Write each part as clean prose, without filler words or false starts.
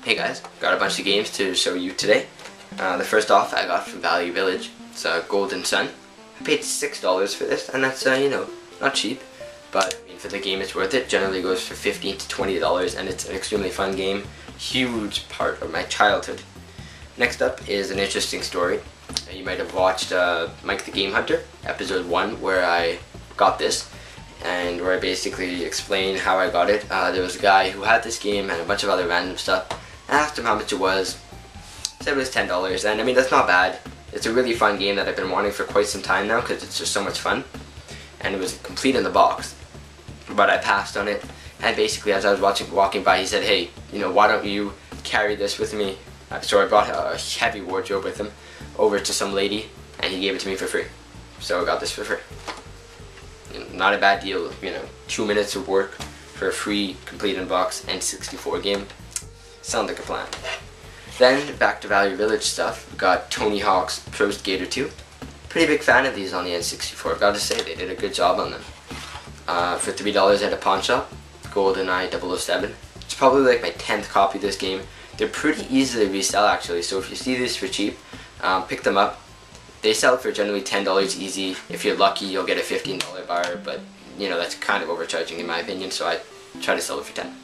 Hey guys, got a bunch of games to show you today. The first off I got from Value Village. It's Golden Sun. I paid $6 for this, and that's you know, not cheap, but I mean, for the game it's worth it. Generally goes for $15 to $20, and it's an extremely fun game. Huge part of my childhood. Next up is an interesting story. You might have watched Mike the Game Hunter, episode 1, where I got this, and where I basically explain how I got it. There was a guy who had this game and a bunch of other random stuff. I asked him how much it was. Said it was $10, and I mean, that's not bad. It's a really fun game that I've been wanting for quite some time now because it's just so much fun, and it was complete in the box. But I passed on it, and basically as I was walking by, he said, "Hey, you know, why don't you carry this with me?" So I brought a heavy wardrobe with him over to some lady, and he gave it to me for free. So I got this for free. You know, not a bad deal, you know, 2 minutes of work for a free complete in box N64 game. Sounds like a plan. Then back to Value Village stuff. We got Tony Hawk's Pro Skater 2. Pretty big fan of these on the N64. I've got to say, they did a good job on them. For $3 at a pawn shop, GoldenEye 007. It's probably like my 10th copy of this game. They're pretty easy to resell actually, so if you see these for cheap, pick them up. They sell for generally $10 easy. If you're lucky, you'll get a $15 bar, but you know, that's kind of overcharging in my opinion, so I try to sell it for 10.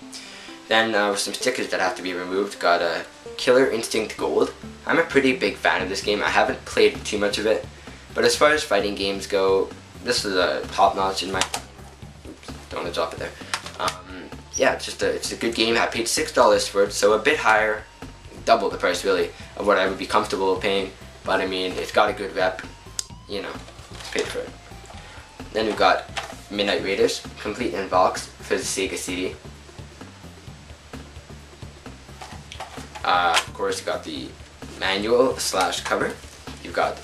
Then with some stickers that have to be removed, got a Killer Instinct Gold. I'm a pretty big fan of this game. I haven't played too much of it, but as far as fighting games go, this is a top notch in my. Oops, don't want to drop it there. Yeah, it's a good game. I paid $6 for it, so a bit higher, double the price really of what I would be comfortable paying. But I mean, it's got a good rep, you know, paid for it. Then we've got Midnight Raiders, complete in box for the Sega CD. Of course, you got the manual / cover. You've got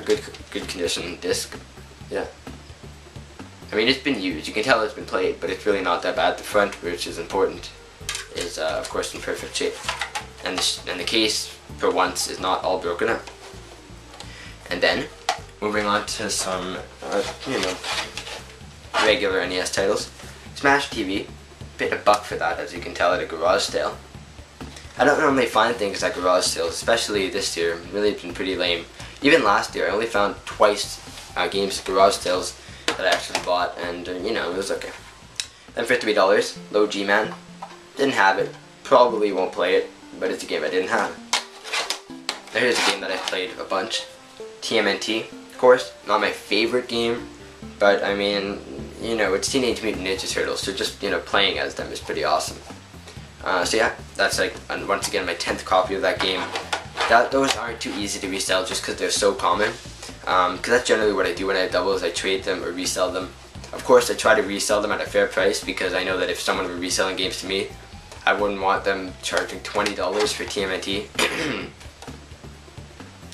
good condition disc. Yeah. I mean, it's been used. You can tell it's been played, but it's really not that bad. The front, which is important, is of course in perfect shape, and the case, for once, is not all broken up. And then, moving on to some, you know, regular NES titles. Smash TV. Paid $1 for that, as you can tell, at a garage sale. I don't normally find things at garage sales, especially this year. Really been pretty lame. Even last year, I only found twice games at garage sales that I actually bought, and you know, it was okay. Then for $3, Low G-Man. Didn't have it. Probably won't play it, but it's a game I didn't have. Now here's a game that I played a bunch. TMNT, of course. Not my favorite game, but I mean, you know, it's Teenage Mutant Ninja Turtles, so just, you know, playing as them is pretty awesome. So yeah, that's like, once again, my 10th copy of that game. Those aren't too easy to resell just because they're so common. Because that's generally what I do when I have doubles. I trade them or resell them. Of course, I try to resell them at a fair price because I know that if someone were reselling games to me, I wouldn't want them charging $20 for TMNT.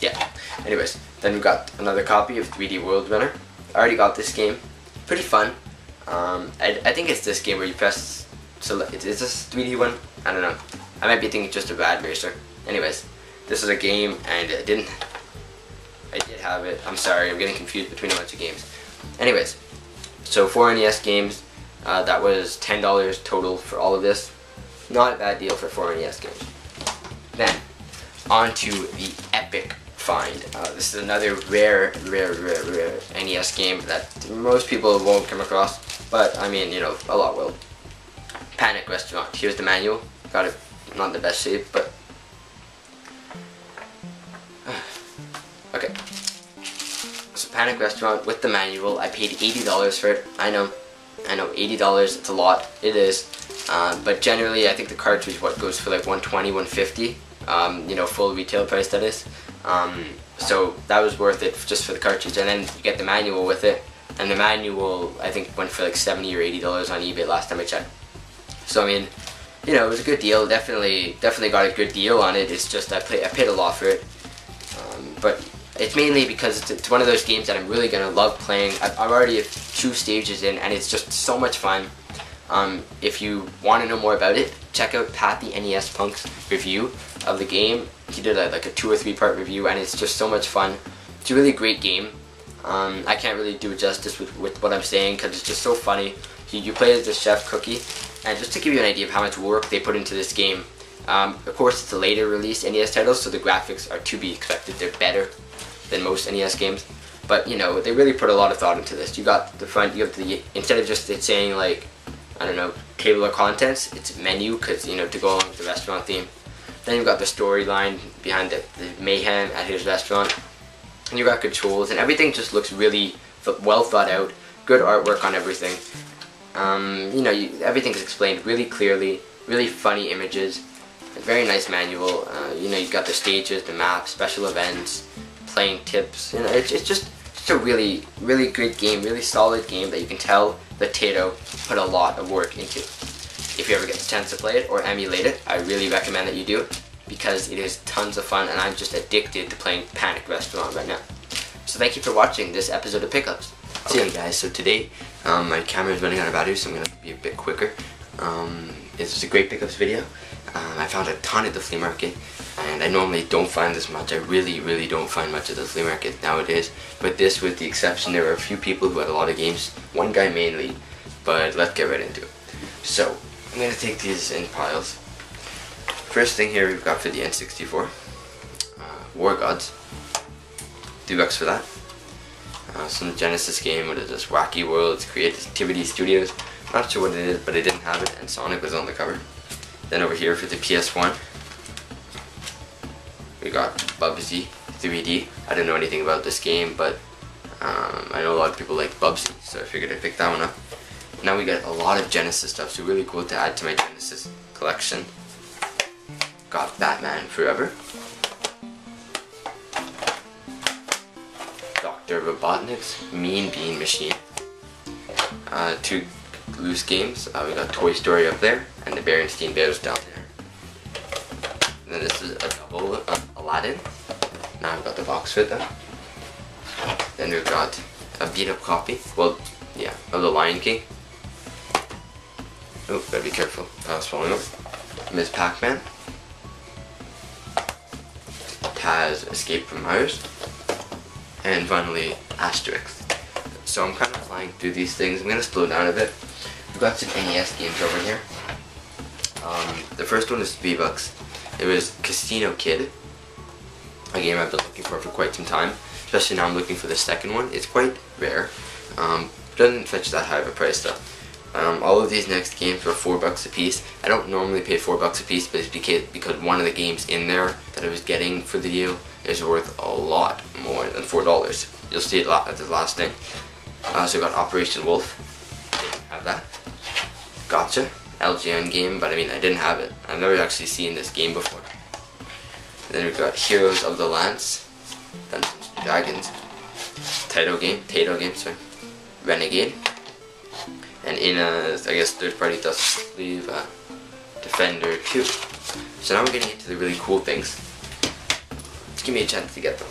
Yeah. Anyways, then we got another copy of 3D World Runner. I already got this game. Pretty fun. I think it's this game where you press select. Is this 3D one? I don't know. I might be thinking just a Rad Racer. Anyways, this is a game, and I did have it. I'm sorry, I'm getting confused between a bunch of games. Anyways, so 4 NES games. That was $10 total for all of this. Not a bad deal for 4 NES games. Then, on to the epic find. This is another rare NES game that most people won't come across, but I mean, you know, a lot will. Panic Restaurant. Here's the manual. Got it, not in the best shape, but okay. So Panic Restaurant with the manual. I paid $80 for it. I know, $80. It's a lot. It is. But generally, I think the cartridge goes for like $120, $150. You know, full retail price that is. So that was worth it just for the cartridge, and then you get the manual with it. And the manual, I think, went for like $70 or $80 on eBay last time I checked. So I mean, you know, it was a good deal. Definitely got a good deal on it. It's just I paid a lot for it. But it's mainly because it's one of those games that I'm really gonna love playing. I'm already 2 stages in, and it's just so much fun. If you want to know more about it, check out Pat the NES Punk's review of the game. He did like a 2 or 3 part review, and it's just so much fun. It's a really great game. I can't really do justice with what I'm saying because it's just so funny. You play as the chef Cookie, and just to give you an idea of how much work they put into this game, Of course, it's a later release NES title, so the graphics are to be expected. They're better than most NES games. But, you know, they really put a lot of thought into this. You got the front, you have the, instead of just it saying, like, I don't know, table of contents, it's menu, because, you know, to go along with the restaurant theme. Then you've got the storyline behind the mayhem at his restaurant. And you've got controls, and everything just looks really well thought out. Good artwork on everything. You know, everything's explained really clearly, really funny images. A very nice manual. You know, you've got the stages, the maps, special events, playing tips. You know, it's just a really good game, really solid game that you can tell that Tato put a lot of work into. If you ever get the chance to play it or emulate it, I really recommend that you do, because it is tons of fun, and I'm just addicted to playing Panic Restaurant right now. So thank you for watching this episode of Pickups. Okay guys, so today my camera is running out of battery, so I'm going to be a bit quicker. This was a great Pickups video. I found a ton at the flea market, and I normally don't find this much. I really don't find much at the flea market nowadays, but this was the exception. There were a few people who had a lot of games, one guy mainly, but let's get right into it. So I'm going to take these in piles. First thing here we've got for the N64, War Gods, $2 for that. Some Genesis game, what is this, Wacky Worlds, Creativity Studios, not sure what it is, but I didn't have it, and Sonic was on the cover. Then over here for the PS1, we got Bubsy 3D. I didn't know anything about this game, but I know a lot of people like Bubsy, so I figured I'd pick that one up. Now we got a lot of Genesis stuff, so really cool to add to my Genesis collection. Got Batman Forever, Dr. Robotnik's Mean Bean Machine, 2 loose games. We got Toy Story up there, and the Berenstein Bears down there. And then this is a double Aladdin. Now I've got the box fit though. Then we've got a beat up copy, well, yeah, of The Lion King. Oh, gotta be careful, I was falling over. Ms. Pac-Man, Taz Escape from Mars, and finally Asterix. So I'm kind of flying through these things. I'm gonna slow down a bit. We've got some NES games over here. The first one is $3. It was Casino Kid, a game I've been looking for quite some time. Especially now I'm looking for the second one. It's quite rare. Doesn't fetch that high of a price though. All of these next games were $4 a piece. I don't normally pay $4 a piece, but it's because one of the games in there that I was getting for the deal is worth a lot more than $4. You'll see it at the last thing. So we got Operation Wolf. Didn't have that. Gotcha. LGN game, but I mean I didn't have it. I've never actually seen this game before. Then we've got Heroes of the Lance, Dungeons and Dragons, Tato game, sorry, Renegade, and in a, I guess, third-party dust sleeve, Defender 2. So now we're getting into the really cool things. Just give me a chance to get them.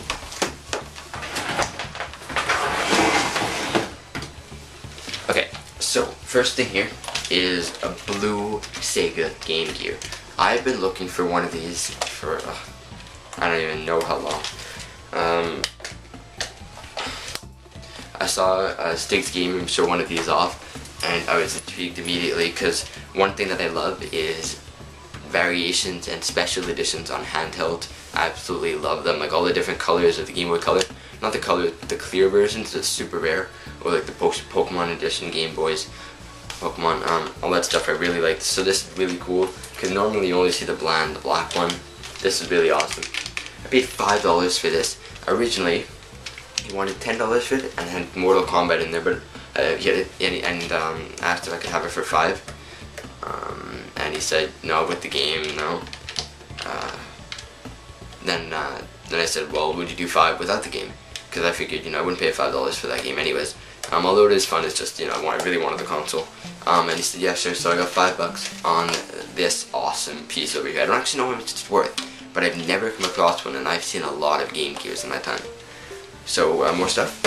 Okay, so first thing here is a blue Sega Game Gear. I've been looking for one of these for I don't even know how long. I saw Stig's Game Room show one of these off, and I was intrigued immediately because one thing that I love is variations and special editions on handheld. I absolutely love them, like all the different colors of the Game Boy Color. Not the color, the clear versions, that's super rare, or like the Pokemon edition Game Boys. Pokemon, all that stuff I really liked. So this is really cool, because normally you only see the bland, the black one. This is really awesome. I paid $5 for this. Originally, he wanted $10 for it, and had Mortal Kombat in there, but he had it, and asked if I could have it for $5. And he said, no, with the game, no. Then I said, well, would you do $5 without the game? Because I figured, you know, I wouldn't pay $5 for that game anyways. Although it is fun, it's just, you know, I really wanted the console. And he said, yeah, sure, so I got $5 on this awesome piece over here. I don't actually know how much it's worth, but I've never come across one, and I've seen a lot of Game Gears in my time. So, more stuff.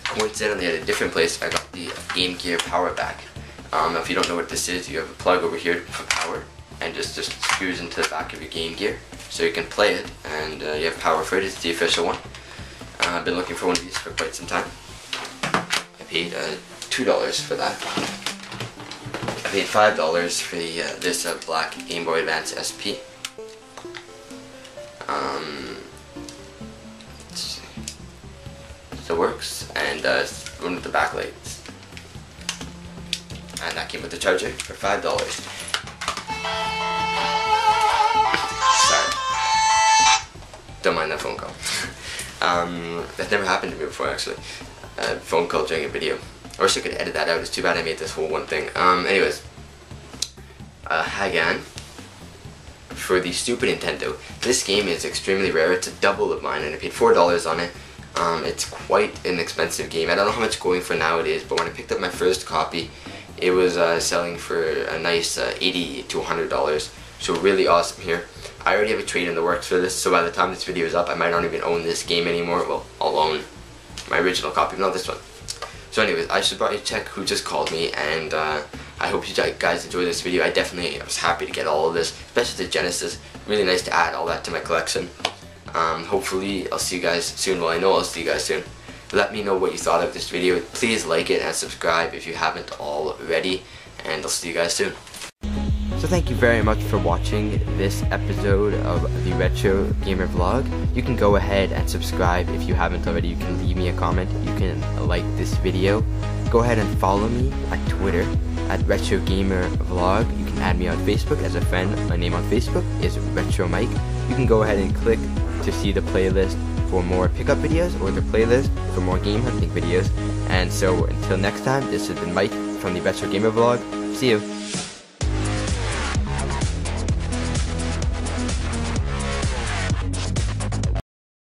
Coincidentally, at a different place, I got the Game Gear Power Back. If you don't know what this is, you have a plug over here for power, and just screws into the back of your Game Gear, so you can play it, and you have power for it. It's the official one. I've been looking for one of these for quite some time. I paid $2 for that. paid $5 for this black Game Boy Advance SP. Still works, and one with the backlights. And that came with the charger for $5. Sorry. Don't mind that phone call. That's never happened to me before, actually. A phone call during a video. I wish I could edit that out. It's too bad I made this whole one thing. Anyways. Hagane. For the Super Nintendo. This game is extremely rare. It's a double of mine, and I paid $4 on it. It's quite an expensive game. I don't know how much it's going for nowadays, but when I picked up my first copy, it was selling for a nice $80 to $100. So really awesome here. I already have a trade in the works for this, so by the time this video is up, I might not even own this game anymore. Well, I'll own my original copy, but not this one. So anyways, I should probably check who just called me, and I hope you guys enjoyed this video. I was happy to get all of this, especially the Genesis. Really nice to add all that to my collection. Hopefully I'll see you guys soon. Well, I know I'll see you guys soon. Let me know what you thought of this video. Please like it and subscribe if you haven't already, and I'll see you guys soon. So thank you very much for watching this episode of the Retro Gamer Vlog. You can go ahead and subscribe if you haven't already. You can leave me a comment. You can like this video. Go ahead and follow me at Twitter at Retro Gamer Vlog. You can add me on Facebook as a friend. My name on Facebook is Retro Mike. You can go ahead and click to see the playlist for more pickup videos, or the playlist for more game hunting videos. And so until next time, this has been Mike from the Retro Gamer Vlog. See you.